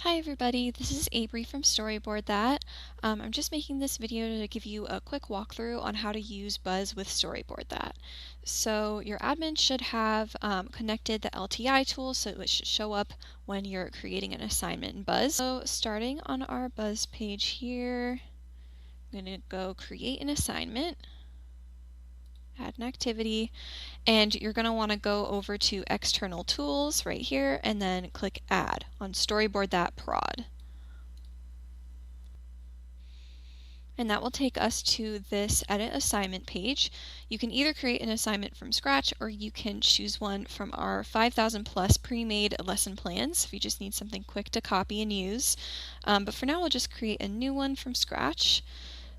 Hi everybody, this is Abri from Storyboard That. I'm just making this video to give you a quick walkthrough on how to use Buzz with Storyboard That. So your admin should have connected the LTI tool, so it should show up when you're creating an assignment in Buzz. So starting on our Buzz page here, I'm going to go create an assignment, add an activity, and you're going to want to go over to External Tools right here and then click Add on Storyboard That Prod. And that will take us to this Edit Assignment page. You can either create an assignment from scratch or you can choose one from our 5,000 plus pre-made lesson plans if you just need something quick to copy and use. But for now we'll just create a new one from scratch.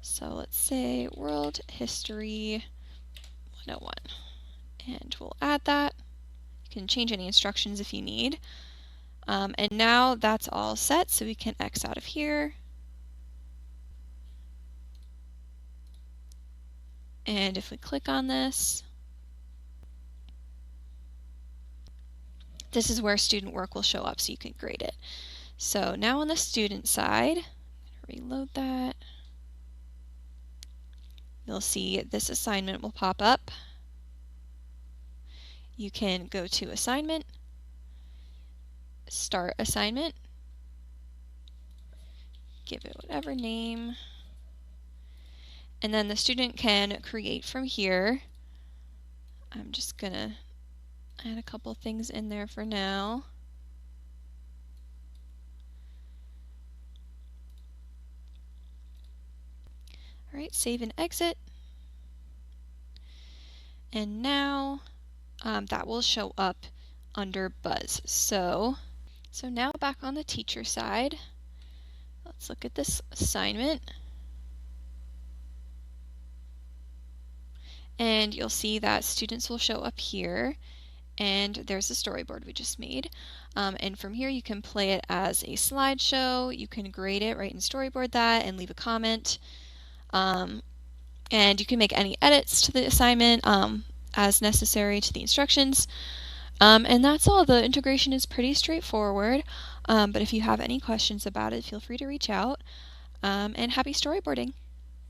So let's say World History 101. And we'll add that. You can change any instructions if you need. And now that's all set, so we can X out of here. And if we click on this, this is where student work will show up so you can grade it. So now on the student side, I'm going to reload that. You'll see this assignment will pop up. You can go to Assignment, Start Assignment, give it whatever name, and then the student can create from here. I'm just going to add a couple things in there for now. Alright, save and exit. And now that will show up under Buzz. So now back on the teacher side, let's look at this assignment. And you'll see that students will show up here, and there's the storyboard we just made. And from here you can play it as a slideshow, you can grade it right in Storyboard That and leave a comment. And you can make any edits to the assignment as necessary to the instructions. And that's all. The integration is pretty straightforward, but if you have any questions about it, feel free to reach out, and happy storyboarding!